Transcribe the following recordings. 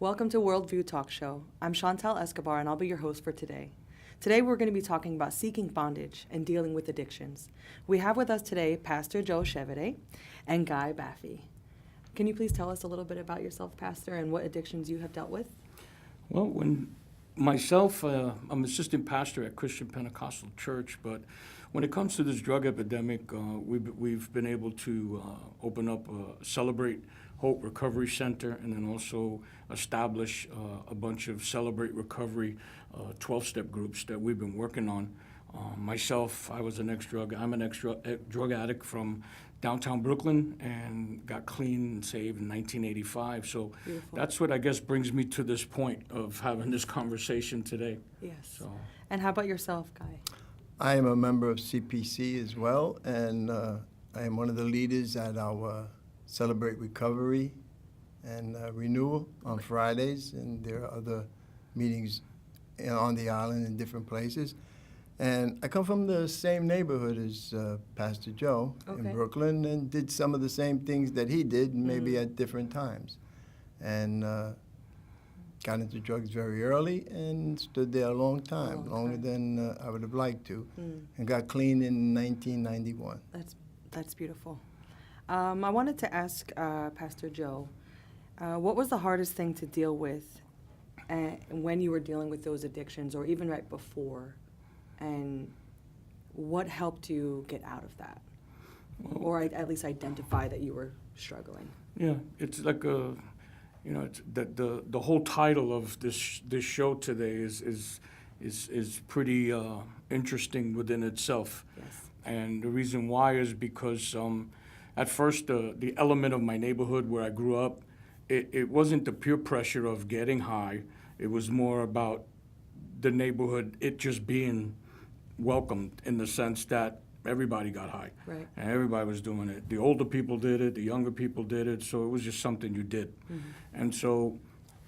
Welcome to Worldview Talk Show. I'm Chantale Escobar, and I'll be your host for today. Today, we're going to be talking about seeking bondage and dealing with addictions. We have with us today Pastor Joe Chevere and Guy Baffi. Can you please tell us a little bit about yourself, Pastor, and what addictions you have dealt with? Well, I'm assistant pastor at Christian Pentecostal Church, but when it comes to this drug epidemic, we've been able to open up a Celebrate Hope Recovery Center, and then also establish a bunch of Celebrate Recovery 12-step groups that we've been working on. Myself, I'm an ex-drug addict from downtown Brooklyn and got clean and saved in 1985. So Beautiful. That's what I guess brings me to this point of having this conversation today. Yes. So. And how about yourself, Guy? I am a member of CPC as well, and I am one of the leaders at our Celebrate Recovery and Renewal on Fridays, and there are other meetings on the island in different places. And I come from the same neighborhood as Pastor Joe in Brooklyn, and did some of the same things that he did, maybe at different times. And got into drugs very early and stood there a long time, longer than I would have liked to, and got clean in 1991. That's beautiful. I wanted to ask Pastor Joe, what was the hardest thing to deal with when you were dealing with those addictions, or even right before? And what helped you get out of that? Or at least identify that you were struggling? Yeah, it's like it's the whole title of this show today is pretty interesting within itself. Yes. And the reason why is because at first the element of my neighborhood where I grew up, it wasn't the peer pressure of getting high. It was more about the neighborhood, it just being welcomed in the sense that everybody got high. Right. And everybody was doing it. The older people did it, the younger people did it, so it was just something you did. Mm-hmm. And so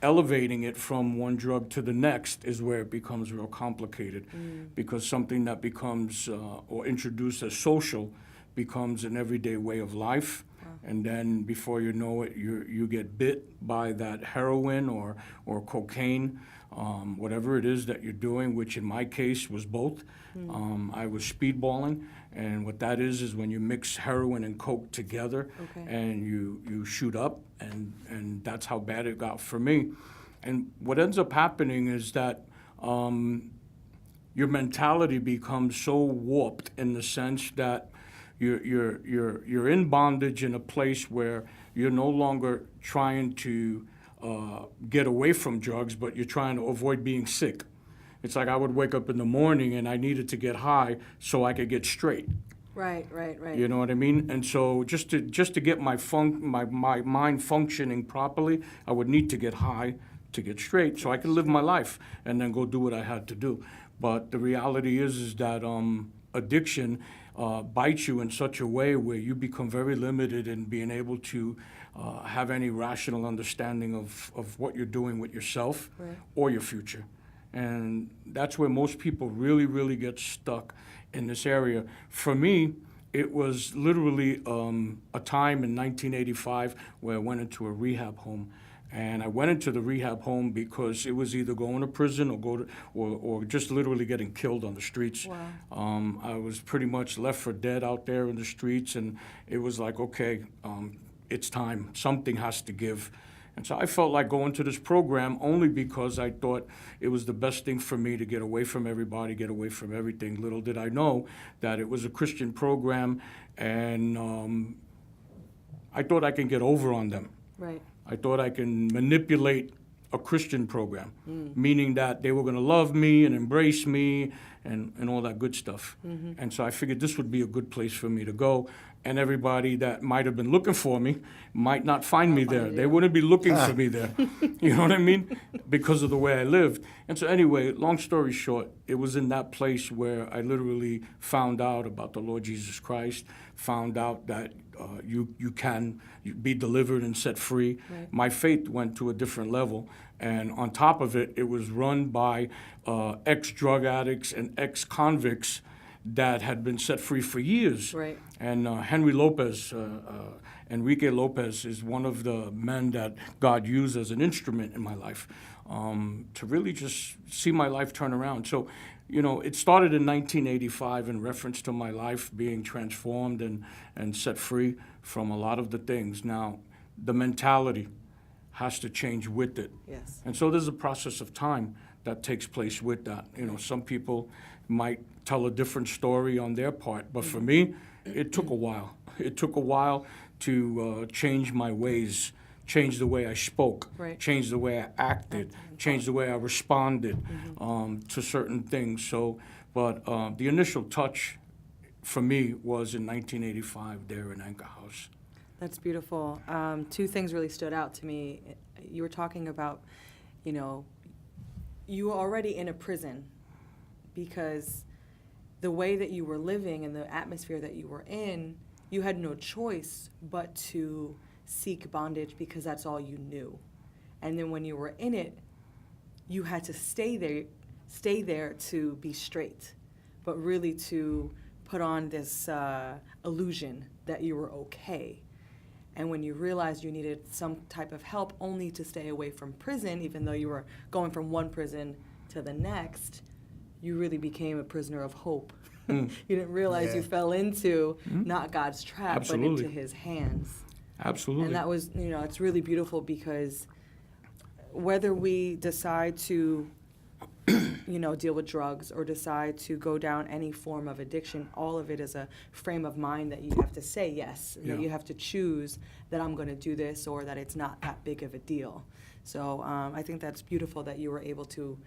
elevating it from one drug to the next is where it becomes real complicated, because something that becomes or introduced as social becomes an everyday way of life. And then before you know it, you get bit by that heroin or cocaine, whatever it is that you're doing, which in my case was both. I was speedballing, and what that is when you mix heroin and coke together, and you shoot up, and that's how bad it got for me. And what ends up happening is that your mentality becomes so warped in the sense that you're in bondage in a place where you're no longer trying to get away from drugs, but you're trying to avoid being sick. It's like I would wake up in the morning and I needed to get high so I could get straight. Right. You know what I mean? And so just to get my mind functioning properly, I would need to get high to get straight so I could live my life and then go do what I had to do. But the reality is that addiction bites you in such a way where you become very limited in being able to have any rational understanding of what you're doing with yourself or your future. And that's where most people really, really get stuck in this area. For me, it was literally a time in 1985 where I went into a rehab home. And I went into the rehab home because it was either going to prison or just literally getting killed on the streets. Wow. I was pretty much left for dead out there in the streets, and it was like, okay, it's time. Something has to give. And so I felt like going to this program only because I thought it was the best thing for me to get away from everybody, get away from everything. Little did I know that it was a Christian program, and I thought I can get over on them. Right. I thought I can manipulate a Christian program, meaning that they were going to love me and embrace me and all that good stuff. And so I figured this would be a good place for me to go. And everybody that might have been looking for me might not find me there. They wouldn't be looking for me there. You know what I mean? Because of the way I lived. And so anyway, long story short, it was in that place where I literally found out about the Lord Jesus Christ, found out that you can be delivered and set free. Right. My faith went to a different level. And on top of it, it was run by ex-drug addicts and ex-convicts that had been set free for years. Right. And Enrique Lopez is one of the men that God used as an instrument in my life to really just see my life turn around. So, it started in 1985 in reference to my life being transformed and set free from a lot of the things. Now, the mentality has to change with it. Yes. And so there's a process of time that takes place with that. Some people might tell a different story on their part, but for me, it took a while. It took a while to change my ways, change the way I spoke, Right. change the way I acted, change the way I responded to certain things. So, but the initial touch for me was in 1985 there in Anchor House. That's beautiful. Two things really stood out to me. You were talking about, you were already in a prison because the way that you were living and the atmosphere that you were in, you had no choice but to seek bondage because that's all you knew. And then when you were in it, you had to stay there to be straight, but really to put on this illusion that you were okay. And when you realized you needed some type of help only to stay away from prison, even though you were going from one prison to the next, you really became a prisoner of hope. You didn't realize you fell into not God's trap, Absolutely. but into his hands. Absolutely. And that was, it's really beautiful because whether we decide to, deal with drugs or decide to go down any form of addiction, all of it is a frame of mind that you have to say yes, Yeah. that you have to choose that I'm going to do this or that it's not that big of a deal. So I think that's beautiful that you were able to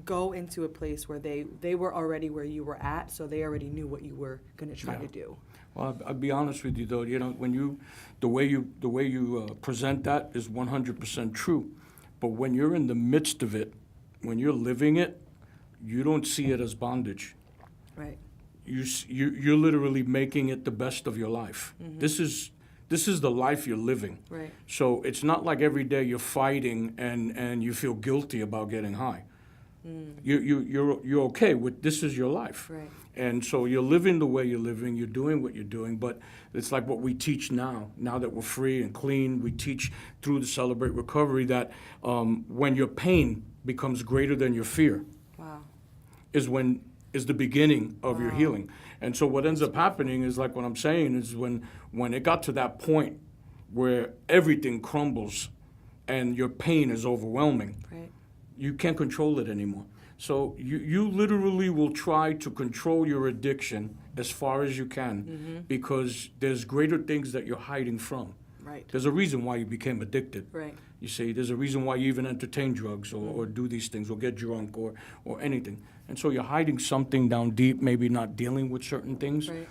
go into a place where they were already where you were at, so they already knew what you were going to try Yeah. to do. Well, I'll be honest with you, though. When the way you present that is 100% true. But when you're in the midst of it, when you're living it, you don't see it as bondage. Right. You're literally making it the best of your life. Mm-hmm. This is the life you're living. Right. So it's not like every day you're fighting and you feel guilty about getting high. You're okay with this is your life. Right. And so you're living the way you're living, you're doing what you're doing, but it's like what we teach now that we're free and clean. We teach through the Celebrate Recovery that when your pain becomes greater than your fear Wow. is the beginning of your Wow. healing. And so what ends up happening is like what I'm saying is when it got to that point where everything crumbles and your pain is overwhelming, Right. you can't control it anymore. So you literally will try to control your addiction as far as you can because there's greater things that you're hiding from. Right. There's a reason why you became addicted. Right. You see, there's a reason why you even entertain drugs or do these things or get drunk or anything. And so you're hiding something down deep, maybe not dealing with certain things. Right.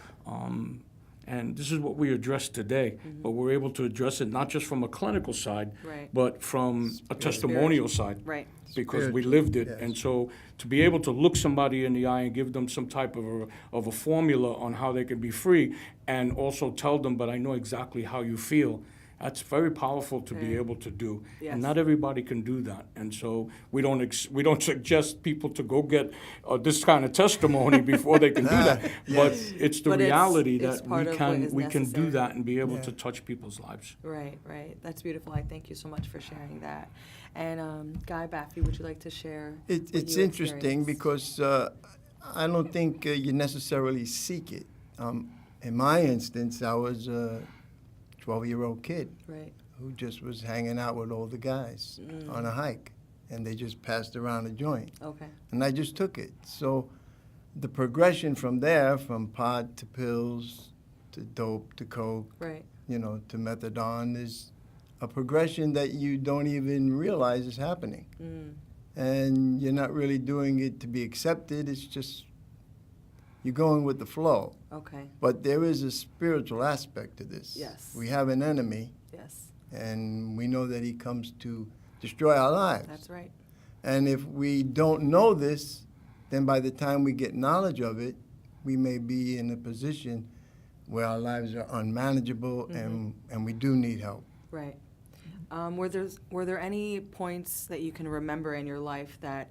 And this is what we address today, but we're able to address it not just from a clinical side, Right. but from a testimonial side. Right. Because we Spiritual, lived it. yes. And so to be able to look somebody in the eye and give them some type of a formula on how they can be free and also tell them, but I know exactly how you feel, that's very powerful to be Right. able to do. Yes. And not everybody can do that. And so we don't suggest people to go get this kind of testimony before they can do that. But Yes. it's the But it's- reality it's that part of what is we can do necessary. that and be able Yeah. to touch people's lives. Right, right. That's beautiful. I thank you so much for sharing that. And Guy Baffi, would you like to share? what It's you interesting experienced? because I don't think you necessarily seek it. In my instance, I was a 12-year-old kid Right. who just was hanging out with older guys on a hike, and they just passed around a joint, Okay. and I just took it. So the progression from there, from pot to pills to dope to coke, Right. to methadone, is a progression that you don't even realize is happening. And you're not really doing it to be accepted. It's just you're going with the flow. Okay. But there is a spiritual aspect to this. Yes. We have an enemy, Yes. and we know that he comes to destroy our lives. That's right. And if we don't know this, then by the time we get knowledge of it, we may be in a position where our lives are unmanageable and we do need help. Right. Were there any points that you can remember in your life that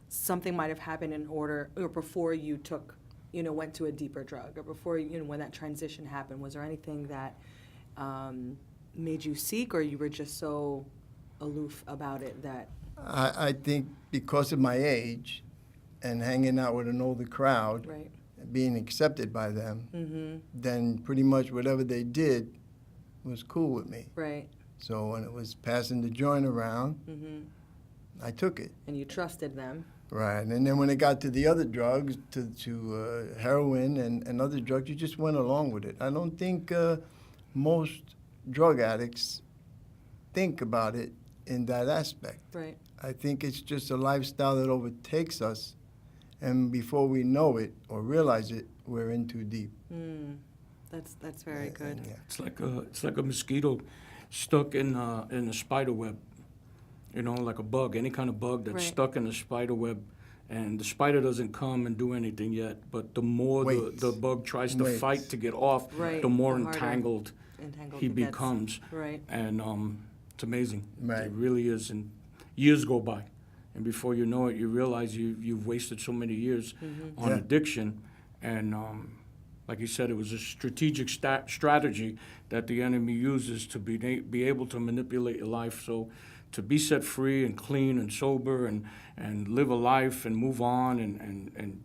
something might have happened in order or before you took went to a deeper drug, or before, when that transition happened, was there anything that made you seek, or you were just so aloof about it that? I think because of my age and hanging out with an older crowd, Right. being accepted by them, Mm-hmm. then pretty much whatever they did was cool with me. Right. So when it was passing the joint around, Mm-hmm. I took it. And you trusted them. Right, and then when it got to the other drugs, to heroin and other drugs, you just went along with it. I don't think most drug addicts think about it in that aspect. Right. I think it's just a lifestyle that overtakes us, and before we know it or realize it, we're in too deep. That's very good. Yeah. It's like a mosquito stuck in a spider web. Like a bug, any kind of bug that's Right. stuck in a spider web, and the spider doesn't come and do anything yet. But the more Waits. the bug tries to Waits. fight to get off, Right. the more The harder entangled he gets. becomes. Right. And it's amazing. Right. It really is. And years go by, and before you know it, you realize you've wasted so many years on Yeah. addiction. And like you said, it was a strategic strategy that the enemy uses to be able to manipulate your life. So to be set free and clean and sober and live a life and move on and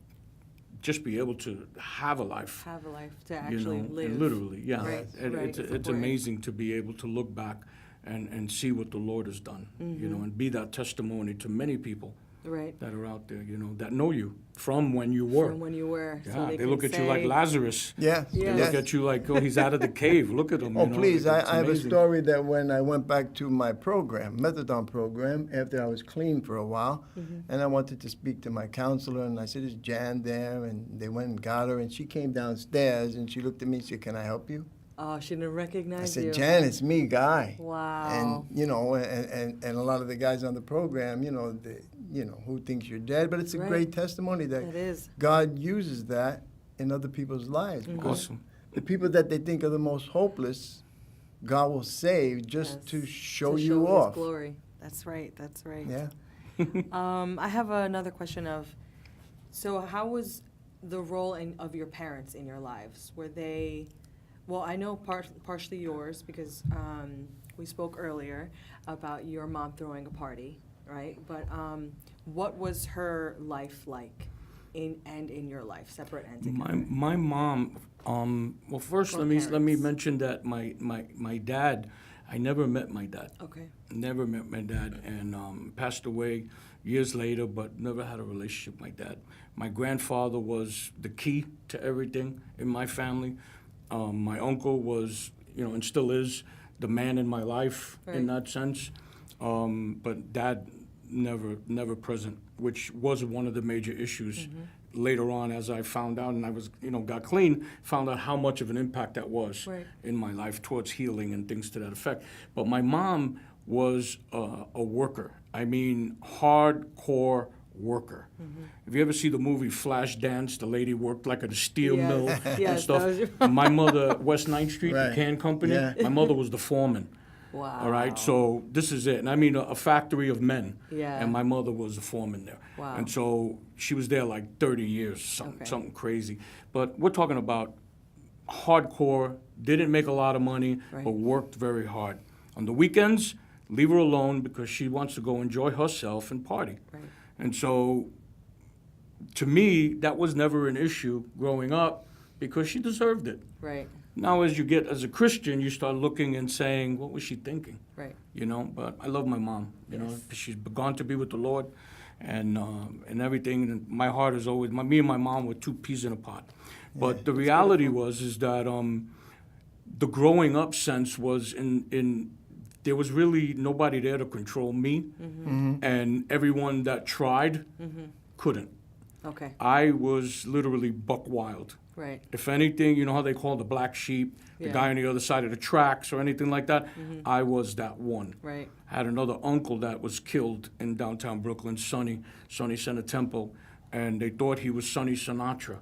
just be able to have a life. Have a life to actually live. And literally, yeah. Right, And right, it's it's it's important. amazing to be able to look back and see what the Lord has done, and be that testimony to many people Right. that are out there, that know you from when you were. From when you were. Yeah, so they can look at you like say- Lazarus. Yes. Yeah. They yes. look at you like, oh, he's out of the cave. Look at him. Oh, please, It's I have a amazing. story that when I went back to my program, methadone program, after I was clean for a while, and I wanted to speak to my counselor, and I said, is Jan there? And they went and got her, and she came downstairs, and she looked at me and said, can I help you? Oh, she didn't recognize I said, you. Jan, it's me, Guy. Wow. And, and a lot of the guys on the program, who thinks you're dead? But it's a Right. great testimony It that is. God uses that in other people's lives. Because Awesome. the people that they think are the most hopeless, God will save just Yes. to show To you His off. glory. That's right. That's right. Yeah. I have another question so how was the role of your parents in your lives? Were they, well, I know partially yours because we spoke earlier about your mom throwing a party, right? But what was her life like in your life, separate and together? My mom. Well, first Or let me parents. mention that my dad. I never met my dad. Okay. Never met my dad, and passed away years later, but never had a relationship with my dad. My grandfather was the key to everything in my family. My uncle was, and still is, the man in my life in Right. that sense. But dad never present, which was one of the major issues. Later on, as I found out, and I was, got clean, found out how much of an impact that was Right. in my life towards healing and things to that effect. But my mom was a worker. I mean, hardcore worker. If you ever see the movie Flashdance, the lady worked like at a steel Yes. mill Yes, and that stuff. was your- My mother, West 9th Street, the Right. can company, Yeah. my mother was the foreman. Wow. All right, so this is it. And I mean, a factory of men. Yeah. And my mother was the foreman there. Wow. And so she was there like 30 years, something crazy. But we're talking about hardcore, didn't make a lot of money, Right. but worked very hard. On the weekends, leave her alone because she wants to go enjoy herself and party. Right. And so, to me, that was never an issue growing up because she deserved it. Right. Now, as a Christian, you start looking and saying, what was she thinking? Right. But I love my mom, Yes. she's gone to be with the Lord and everything. And my heart is always, me and my mom were two peas in a pod. But the reality is that the growing up sense was there was really nobody there to control me. And everyone that tried couldn't. Okay. I was literally buck wild. Right. If anything, you know how they call the black sheep, the Yeah. guy on the other side of the tracks or anything like that? I was that one. Right. I had another uncle that was killed in downtown Brooklyn, Sonny Center Temple, and they thought he was Sonny Sinatra.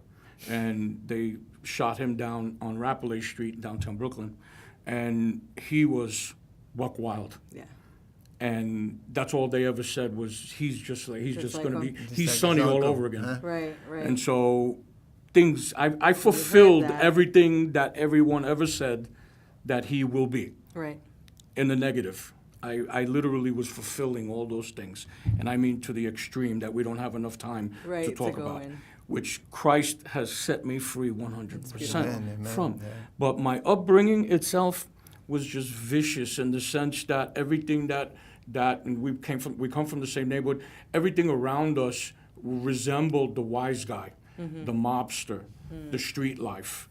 And they shot him down on Rapollet Street, downtown Brooklyn. And he was buck wild. Yeah. And that's all they ever said was, he's just Just going like to be, him. Just he's like Sonny his all uncle, over again. huh? Right. Right. And so things. I fulfilled that. everything that everyone ever said that he will be Right. in the negative. I literally was fulfilling all those things. And I mean to the extreme that we don't have enough time Right, to to talk go about, in. which Christ has set me free 100% Amen, amen, from. yeah. But my upbringing itself was just vicious in the sense that everything that and we come from the same neighborhood, everything around us resembled the wise guy, the mobster, the street life.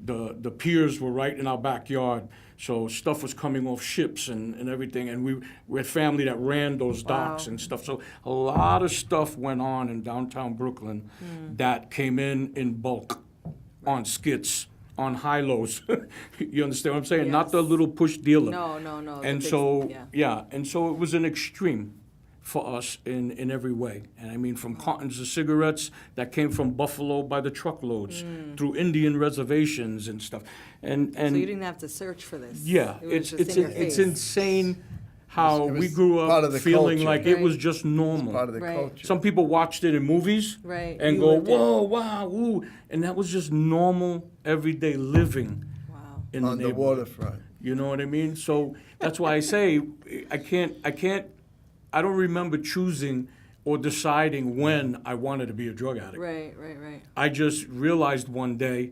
The piers were right in our backyard, so stuff was coming off ships and everything, and we had family that ran those docks Wow. and stuff. So a lot of stuff went on in downtown Brooklyn that came in bulk on skits, on high-lows. You understand what I'm saying? Not the Yes. little push dealer. No. the And big- so, yeah. and so it was an extreme for us in every way. And I mean, from cartons of cigarettes that came from Buffalo by the truckloads, through Indian reservations and stuff. And So you didn't have to search for this. yeah, It was it's just in your it's face. insane how It was we grew part up of the feeling culture. like it was Right. just normal. Part of the Right. culture. Some people watched it in movies Right. and You go, lived it. whoa, wow, ooh. And that was just normal, everyday living Wow. in the On the neighborhood. waterfront. You know what I mean? So that's why I say I don't remember choosing or deciding when I wanted to be a drug addict. Right. I just realized one day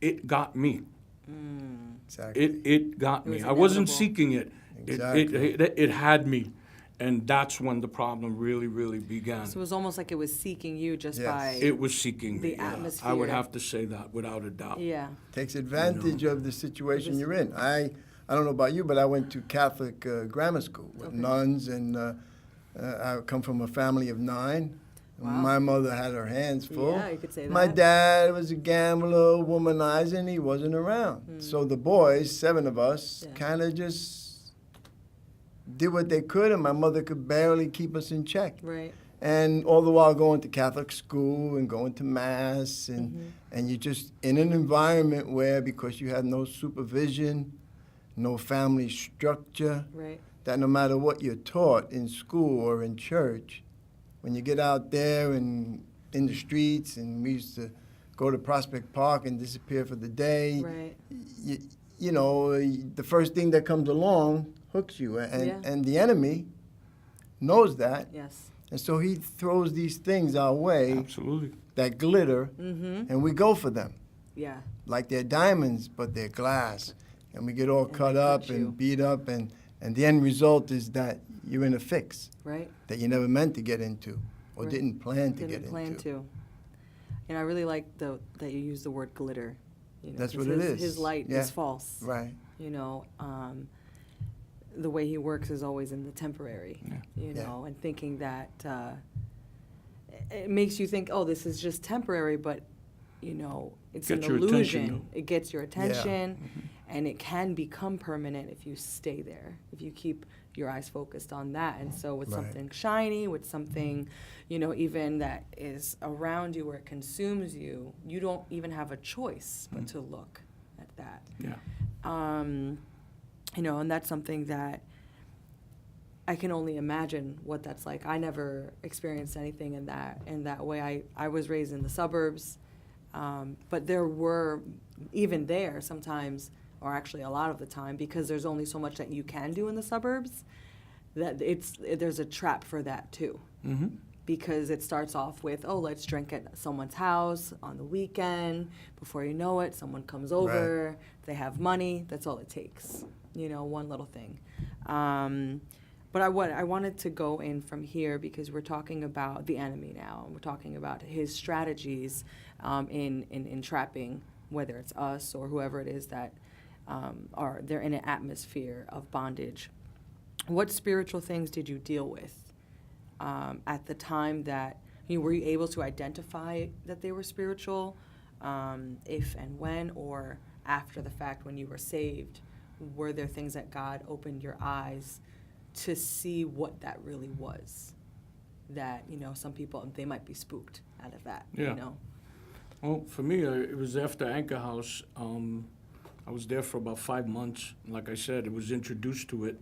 it got me. Exactly. It got It me. was I wasn't inevitable. seeking it. Exactly. It had me. And that's when the problem really, really began. So it was almost like it was seeking you just Yes. by. It was seeking The me. Yeah. I atmosphere. would have to say that without a doubt. Yeah. Takes advantage of the situation Just- you're in. I don't know about you, but I went to Catholic grammar school with Okay. nuns, and I come from a family of 9. Wow. My mother had her hands full. Yeah, you could say My that. dad was a gambler, womanizer, and he wasn't around. So the boys, 7 of us, Yeah. kind of just did what they could, and my mother could barely keep us in check. Right. And all the while going to Catholic school and going to mass, and you're just in an environment where, because you have no supervision, no family structure, Right. that no matter what you're taught in school or in church, when you get out there and in the streets, and we used to go to Prospect Park and disappear for the day, Right. you know, the first thing that comes along hooks you, and Yeah. and the enemy knows that. Yes. And so he throws these things our way Absolutely. that glitter, Mm-hmm. and we go for them. Yeah. Like they're diamonds, but they're glass. And we get all And cut they up hurt you. and beat up, and the end result is that you're in a fix Right. that you never meant to get into or Right. didn't plan to Didn't get plan into. to. And I really like that you use the word glitter. You know, That's 'cause what it his, is. His light Yeah. is false. Right. You know, the way he works is always in the temporary. Yeah. You Yeah. know, and thinking that it makes you think, oh, this is just temporary, but you know, it's Gets an your attention, illusion. though. It gets your attention, and it can become permanent if you stay there, if you keep your eyes focused on that. And so with Right. something shiny, with something, you know, even that is around you or it consumes you, you don't even have a choice but to look at that. Yeah. You know, and that's something that I can only imagine what that's like. I never experienced anything in that way. I was raised in the suburbs, but there were, even there sometimes, or actually a lot of the time, because there's only so much that you can do in the suburbs, that there's a trap for that too. Mm-hmm. Because it starts off with, oh, let's drink at someone's house on the weekend. Before you know it, someone comes over. They have money. That's all it takes. You know, one little thing. But I wanted to go in from here because we're talking about the enemy now. And we're talking about his strategies in trapping, whether it's us or whoever it is that they're in an atmosphere of bondage. What spiritual things did you deal with at the time that were you able to identify that they were spiritual, if and when, or after the fact when you were saved? Were there things that God opened your eyes to see what that really was? That, you know, some people, they might be spooked out of that, Yeah. you know? Well, for me, it was after Anchor House. I was there for about 5 months. Like I said, it was introduced to it,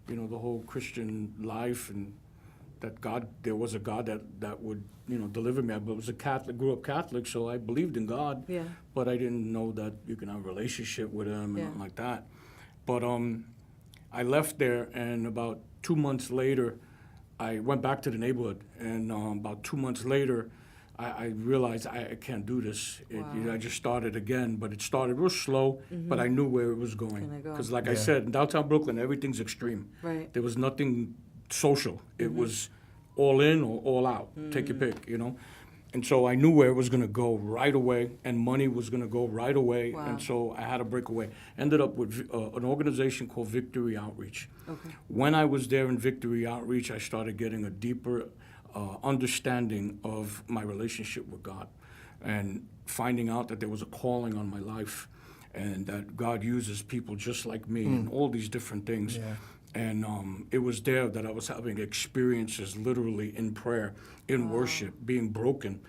you know, the whole Christian life and that God, there was a God that would, deliver me. I was a Catholic, grew up Catholic, so I believed in God. Yeah. But I didn't know that you can have a relationship with Him and Yeah. nothing like that. But I left there, and about 2 months later, I went back to the neighborhood. And about 2 months later, I realized I can't do this. Wow. I just started again, but it started real slow, but I knew where it was going. Gonna go. Because like I Yeah. said, in downtown Brooklyn, everything's extreme. Right. There was nothing social. It was all in or all out. Take your pick, And so I knew where it was going to go right away, and money was going to go right away. Wow. And so I had to break away. Ended up with an organization called Victory Outreach. Okay. When I was there in Victory Outreach, I started getting a deeper understanding of my relationship with God, and finding out that there was a calling on my life, and that God uses people just like me, and all these different things. Yeah. And it was there that I was having experiences literally in prayer, in worship, being broken,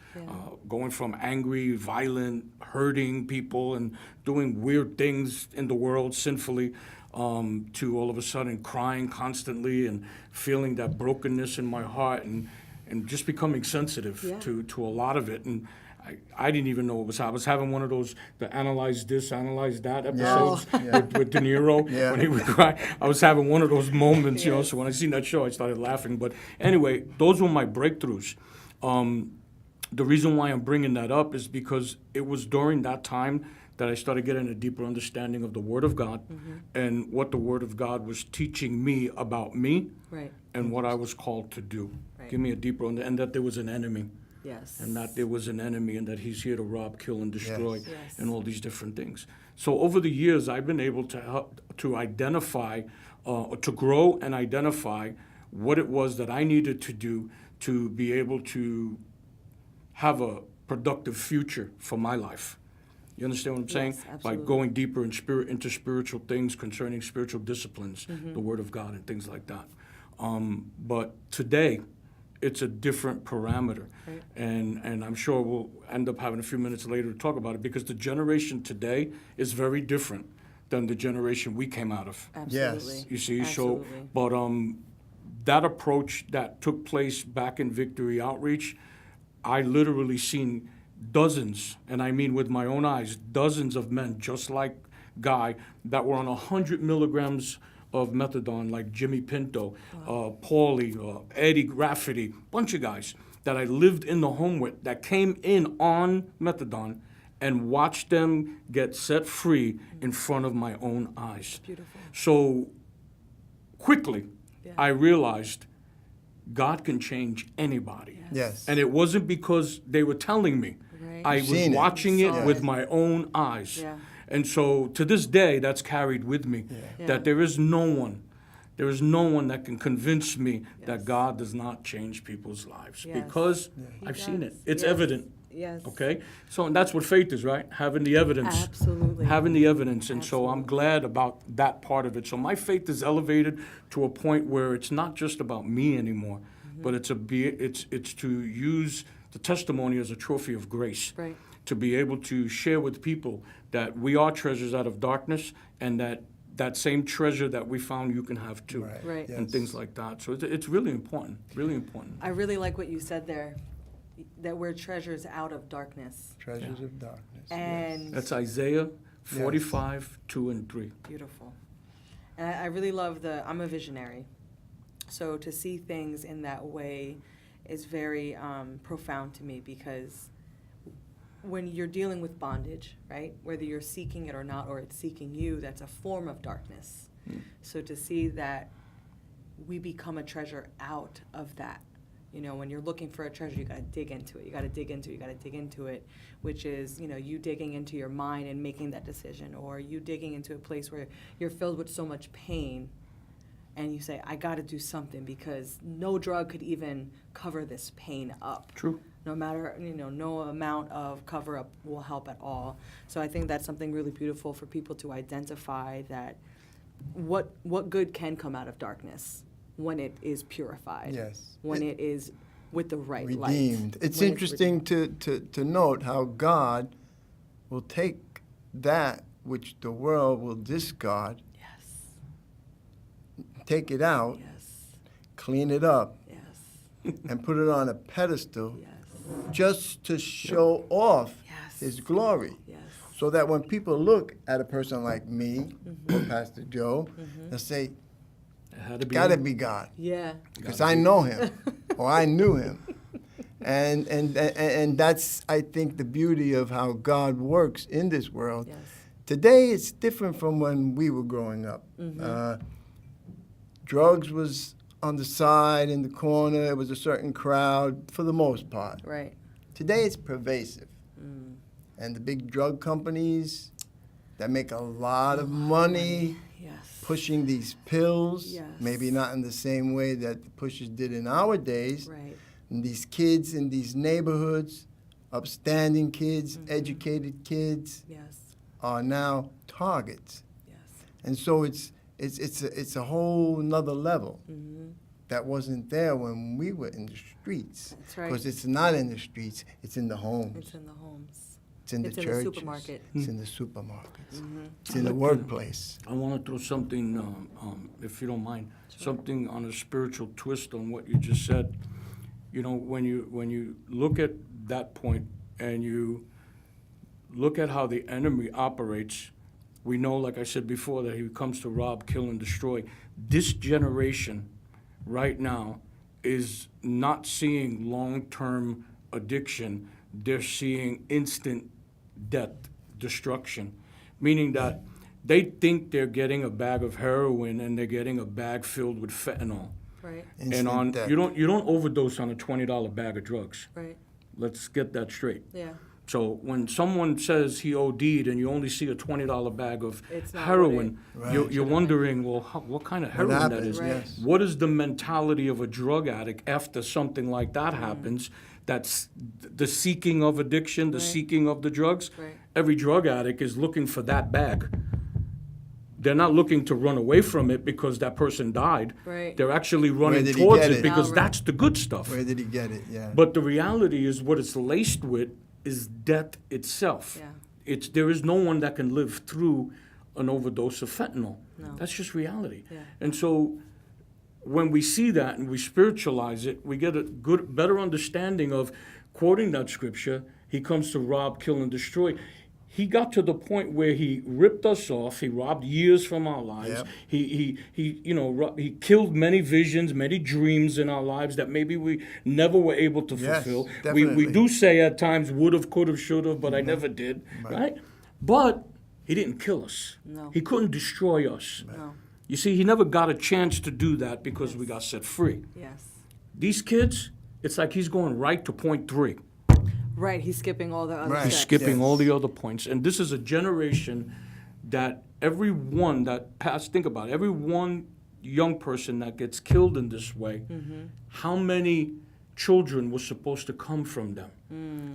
going from angry, violent, hurting people and doing weird things in the world sinfully, to all of a sudden crying constantly and feeling that brokenness in my heart, and just becoming sensitive Yeah. to a lot of it. And I didn't even know it was. I was having one of those, the analyze this, analyze that episodes with De Niro Yeah. when he would cry. I was having one of those moments, Yes. So when I seen that show, I started laughing. But anyway, those were my breakthroughs. The reason why I'm bringing that up is because it was during that time that I started getting a deeper understanding of the Word of God, and what the Word of God was teaching me about me, Right. and what I was called to do. Right. Give me a deeper and that there was an enemy. Yes. And that there was an enemy, and that he's here to rob, kill, and destroy, Yes. and all these different things. So over the years, I've been able to help to identify, to grow and identify what it was that I needed to do to be able to have a productive future for my life. You understand what I'm saying? Yes, By absolutely. going deeper into spiritual things concerning spiritual disciplines, the Word of God, and things like that. But today, it's a different parameter. Right. And I'm sure we'll end up having a few minutes later to talk about it, because the generation today is very different than the generation we came out of. Absolutely. Yes. You see, Absolutely. so, but that approach that took place back in Victory Outreach, I literally seen dozens, and I mean with my own eyes, dozens of men just like Guy that were on 100 milligrams of methadone, like Jimmy Pinto, Paulie, Eddie Rafferty, bunch of guys that I lived in the home with that came in on methadone, and watched them get set free in front of my own eyes. Beautiful. So quickly, Yeah. I realized God can change anybody. Yes. And it wasn't because they were telling me. Right. I You've was seen it. watching You it saw with it. my own eyes. Yeah. And so to this day, that's carried with me, Yeah. that there is no one that can convince me that Yes. God does not change people's lives, Yes. because He I've seen it. does. It's Yes. evident, Yes. okay? So and that's what faith is, right? Having the evidence. Absolutely. Having the evidence, and so I'm Absolutely. glad about that part of it. So my faith is elevated to a point where it's not just about me anymore, but it's to use the testimony as a trophy of grace, Right. to be able to share with people that we are treasures out of darkness, and that same treasure that we found you can have too, Right. Yes. and things like that. So it's really important, really important. I really like what you said there, that we're treasures out of darkness. Treasures of darkness. And That's Isaiah 45, 2 and 3. beautiful. And I really love I'm a visionary. So to see things in that way is very profound to me, because when you're dealing with bondage, right, whether you're seeking it or not, or it's seeking you, that's a form of darkness. So to see that we become a treasure out of that. When you're looking for a treasure, you got to dig into it. You got to dig into it. You got to dig into it, which is, you digging into your mind and making that decision, or you digging into a place where you're filled with so much pain, and you say, I got to do something, because no drug could even cover this pain up. True. No matter, no amount of cover-up will help at all. So I think that's something really beautiful for people to identify, that what good can come out of darkness when it is purified. Yes. When it is with the right light. Redeemed. It's When interesting to note how God will take that which the world will discard, Yes. take it out, Yes. clean it up, Yes. and put it on a pedestal Yes. just to show off Yes. his glory. Yes. So that when people look at a person like me or Pastor Joe, they'll say, It had to be gotta him. be God, Yeah. because I know him or I knew him. And that's, I think, the beauty of how God works in this world. Yes. Today, it's different from when we were growing up. Drugs was on the side, in the corner. It was a certain crowd, for the most part. Right. Today, it's pervasive. And the big drug companies that make a lot of money Yes. pushing these pills, Yes. maybe not in the same way that the pushers did in our days. Right. And these kids in these neighborhoods, upstanding kids, educated kids, Yes. are now targets. Yes. And so it's a whole nother level Mm-hmm. that wasn't there when we were in the streets. That's right. Because it's not in the streets, it's in the homes. It's in the homes. It's in the It's in the churches. supermarket. It's in the supermarkets. Mm-hmm. It's in the workplace. I want to throw something, if you don't mind, something on a spiritual twist on what you just said. You know, when you look at that point and you look at how the enemy operates, we know, like I said before, that he comes to rob, kill, and destroy. This generation right now is not seeing long-term addiction. They're seeing instant death, destruction, meaning that they think they're getting a bag of heroin and they're getting a bag filled with fentanyl. Right. Instant death. You don't overdose on a $20 bag of drugs. Right. Let's get that straight. Yeah. So when someone says he OD'd and you only see a $20 bag of It's not heroin, what it- you're Right. wondering, well, what kind of heroin that happened? is? Right. Yes. What is the mentality of a drug addict after something like that happens? That's the seeking of addiction, the Right. seeking of the drugs. Right. Every drug addict is looking for that bag. They're not looking to run away from it because that person died. Right. They're actually running did he towards get it it? because Now, that's the good stuff. Where did he get it? Yeah. But the reality is what it's laced with is death itself. Yeah. There is no one that can live through an overdose of fentanyl. No. That's just reality. Yeah. And so when we see that and we spiritualize it, we get a better understanding of quoting that scripture, he comes to rob, kill, and destroy. He got to the point where he ripped us off. He robbed years from our lives. Yep. He killed many visions, many dreams in our lives that maybe we never were able to Yes, fulfill. We definitely. do say at times would have, could have, should have, but I never did, right? But he didn't kill us. No. He couldn't destroy us. No. You see, he never got a chance to do that because we got set free. Yes. These kids, it's like he's going right to point 3. Right. He's skipping all the other Right. He's steps. skipping Yes. all the other points. And this is a generation that everyone that passed, think about it, every one young person that gets killed in this way, how many children were supposed to come from them?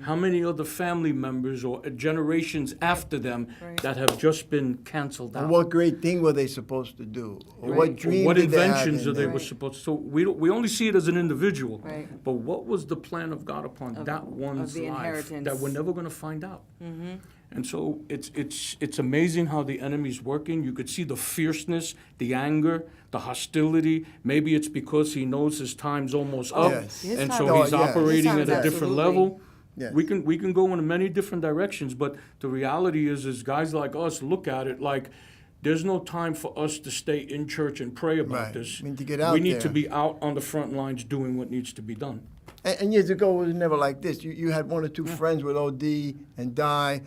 How many other family members or generations after them Right. that have just been canceled out? And what great thing were they supposed to do? Or Right. what dream What did they have inventions in are they them? were supposed to? So we only see it as an individual. Right. But what was the plan of God upon that one's the life inheritance. that we're never going to find out? And so it's amazing how the enemy's working. You could see the fierceness, the anger, the hostility. Maybe it's because he knows his time's almost up, Yes. His and time- so Oh, he's yes. operating His at a time's different absolutely- level. Yes. We can go in many different directions, but the reality is guys like us look at it like there's no time for us to stay in church and pray about Right. this. We need to get out We need to there. be out on the front lines doing what needs to be done. And years ago, it was never like this. You had 1 or 2 friends with OD and die.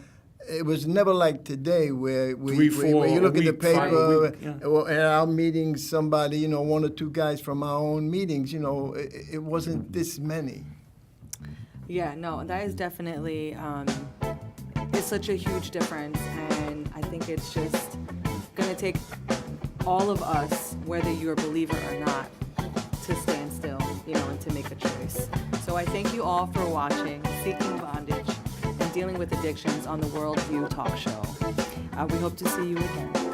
It was never like today where 3, 4, where you look a at the week, 5 a paper, week, yeah. or at our meetings, somebody, 1 or 2 guys from our own meetings, it wasn't this many. Yeah, no, that is definitely, it's such a huge difference, and I think it's just gonna take all of us, whether you're a believer or not, to stand still, and to make a choice. So I thank you all for watching Seeking Bondage and Dealing with Addictions on the Worldview Talk Show. We hope to see you again.